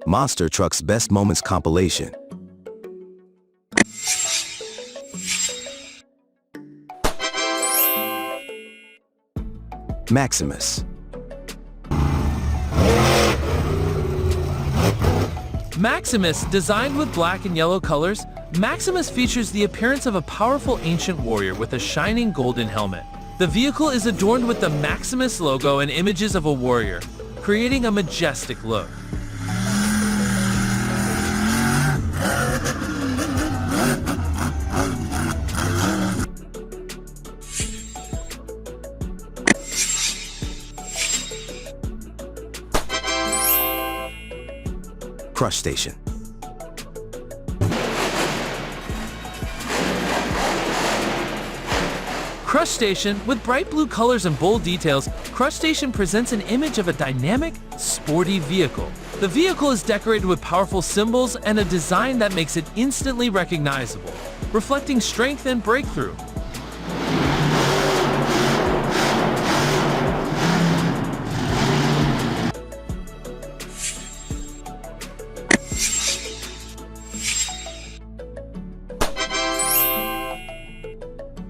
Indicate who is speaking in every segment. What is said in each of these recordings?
Speaker 1: Monster Truck's Best Moments compilation. Maximus.
Speaker 2: Maximus, designed with black and yellow colors, Maximus features the appearance of a powerful ancient warrior with a shining golden helmet. The vehicle is adorned with the Maximus logo and images of a warrior, creating a majestic look.
Speaker 1: Crush Station.
Speaker 2: Crush Station, with bright blue colors and bold details, Crush Station presents an image of a dynamic, sporty vehicle. The vehicle is decorated with powerful symbols and a design that makes it instantly recognizable, reflecting strength and breakthrough.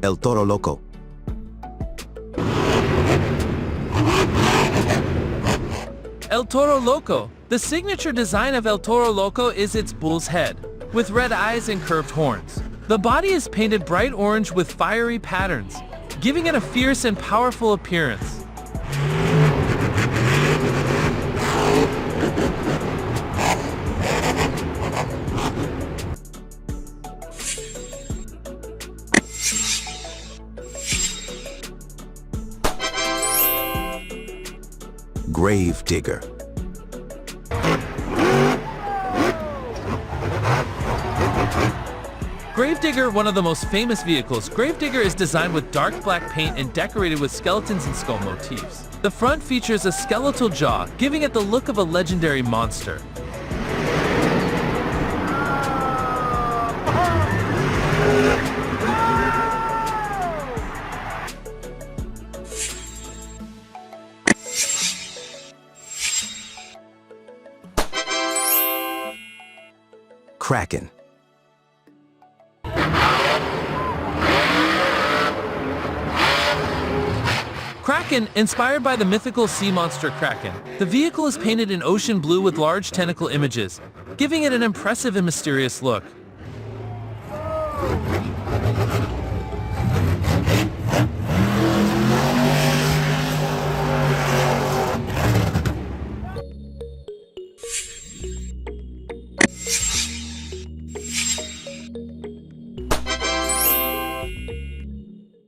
Speaker 1: El Toro Loco.
Speaker 2: El Toro Loco. The signature design of El Toro Loco is its bull's head, with red eyes and curved horns. The body is painted bright orange with fiery patterns, giving it a fierce and powerful appearance.
Speaker 1: Grave Digger.
Speaker 2: Gravedigger, one of the most famous vehicles, Gravedigger is designed with dark black paint and decorated with skeletons and skull motifs. The front features a skeletal jaw, giving it the look of a legendary monster.
Speaker 1: Kraken.
Speaker 2: Kraken, inspired by the mythical sea monster Kraken. The vehicle is painted in ocean blue with large tentacle images, giving it an impressive and mysterious look.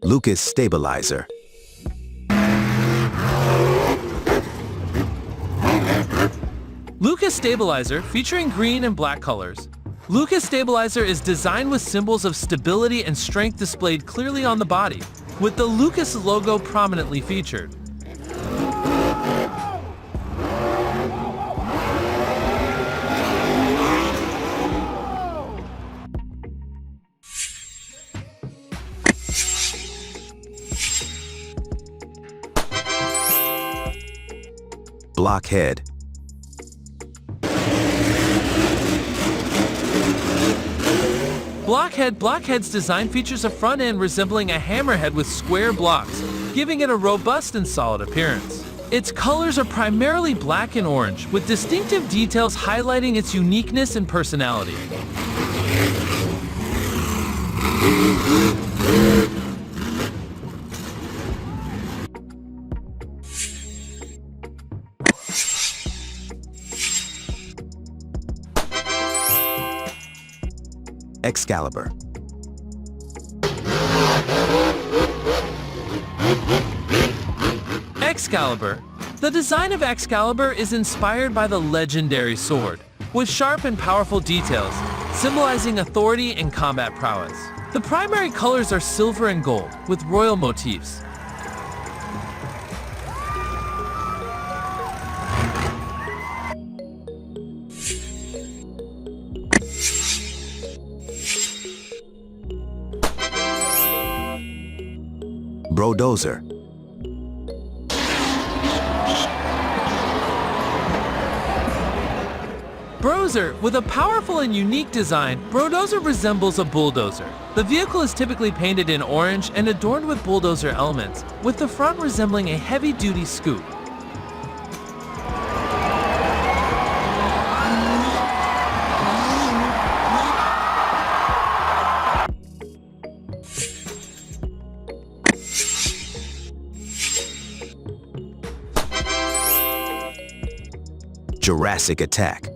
Speaker 1: Lucas Stabilizer.
Speaker 2: Lucas Stabilizer, featuring green and black colors. Lucas Stabilizer is designed with symbols of stability and strength displayed clearly on the body, with the Lucas logo prominently featured.
Speaker 1: Blockhead.
Speaker 2: Blockhead's design features a front end resembling a hammerhead with square blocks, giving it a robust and solid appearance. Its colors are primarily black and orange, with distinctive details highlighting its uniqueness and personality.
Speaker 1: Excalibur.
Speaker 2: Excalibur. The design of Excalibur is inspired by the legendary sword, with sharp and powerful details, symbolizing authority and combat prowess. The primary colors are silver and gold, with royal motifs.
Speaker 1: Brodozer.
Speaker 2: Brozer, with a powerful and unique design, Brodozer resembles a bulldozer. The vehicle is typically painted in orange and adorned with bulldozer elements, with the front resembling a heavy-duty scoop.
Speaker 1: Jurassic Attack.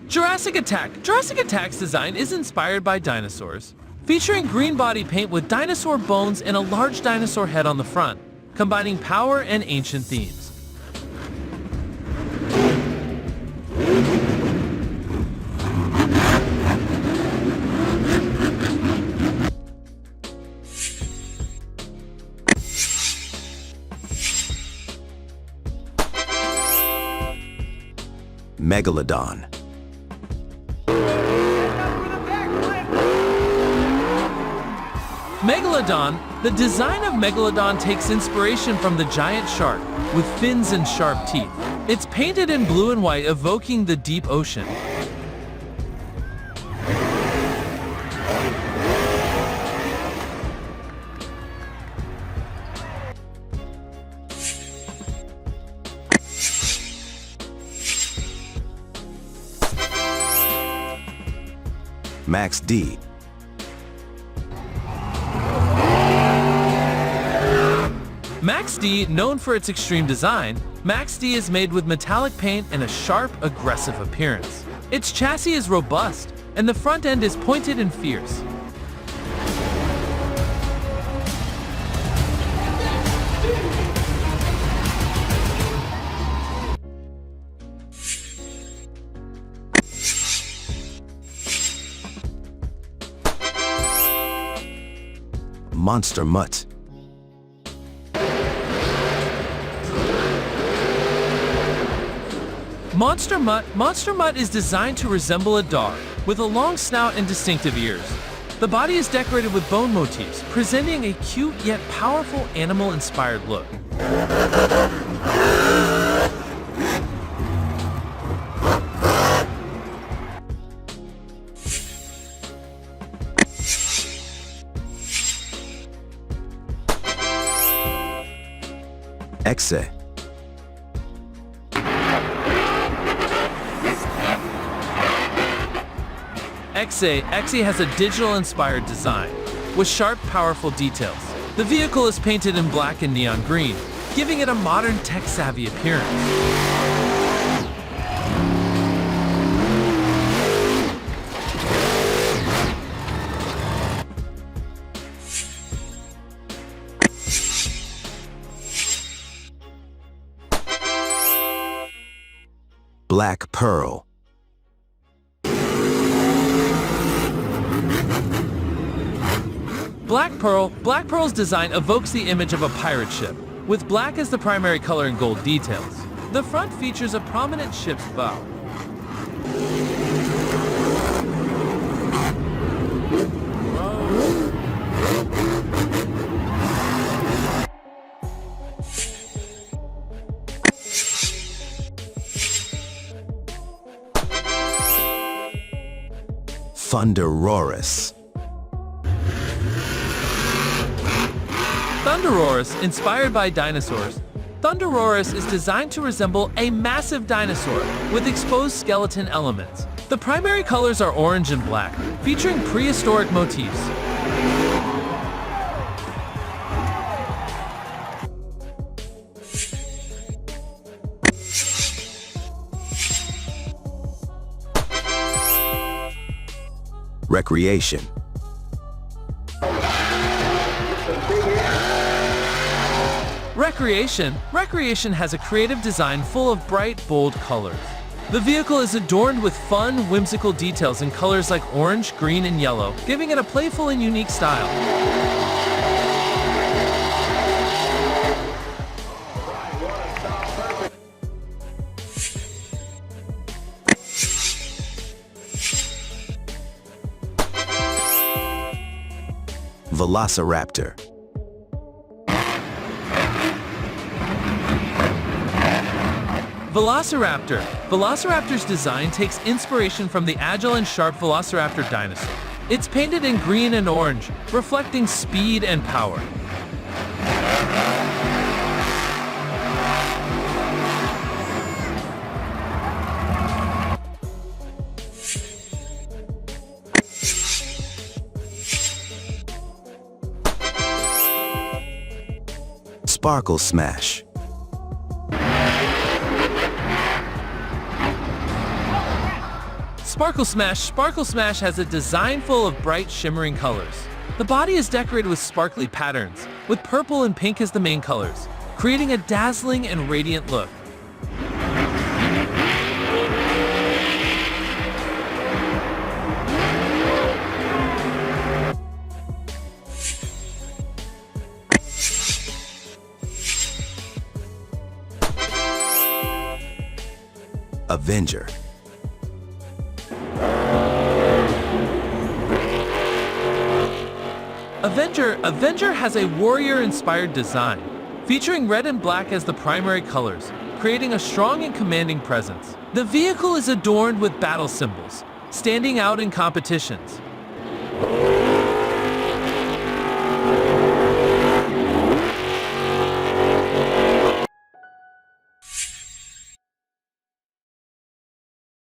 Speaker 2: Jurassic Attack. Jurassic Attack's design is inspired by dinosaurs, featuring green body paint with dinosaur bones and a large dinosaur head on the front, combining power and ancient themes.
Speaker 1: Megalodon.
Speaker 2: Megalodon. The design of Megalodon takes inspiration from the giant shark, with fins and sharp teeth. It's painted in blue and white, evoking the deep ocean.
Speaker 1: Max D.
Speaker 2: Max D, known for its extreme design, Max D is made with metallic paint and a sharp, aggressive appearance. Its chassis is robust, and the front end is pointed and fierce.
Speaker 1: Monster Mutt.
Speaker 2: Monster Mutt is designed to resemble a dog, with a long snout and distinctive ears. The body is decorated with bone motifs, presenting a cute yet powerful animal-inspired look.
Speaker 1: Exe.
Speaker 2: Exe has a digital-inspired design, with sharp, powerful details. The vehicle is painted in black and neon green, giving it a modern, tech-savvy appearance.
Speaker 1: Black Pearl.
Speaker 2: Black Pearl's design evokes the image of a pirate ship, with black as the primary color and gold details. The front features a prominent ship's bow. Thunderosaurus, inspired by dinosaurs. Thunderosaurus is designed to resemble a massive dinosaur with exposed skeleton elements. The primary colors are orange and black, featuring prehistoric motifs.
Speaker 1: Recreation.
Speaker 2: Recreation has a creative design full of bright, bold colors. The vehicle is adorned with fun, whimsical details in colors like orange, green, and yellow, giving it a playful and unique style.
Speaker 1: Velociraptor.
Speaker 2: Velociraptor. Velociraptor's design takes inspiration from the agile and sharp Velociraptor dinosaur. It's painted in green and orange, reflecting speed and power.
Speaker 1: Sparkle Smash.
Speaker 2: Sparkle Smash has a design full of bright, shimmering colors. The body is decorated with sparkly patterns, with purple and pink as the main colors, creating a dazzling and radiant look.
Speaker 1: Avenger.
Speaker 2: Avenger has a warrior-inspired design, featuring red and black as the primary colors, creating a strong and commanding presence. The vehicle is adorned with battle symbols, standing out in competitions.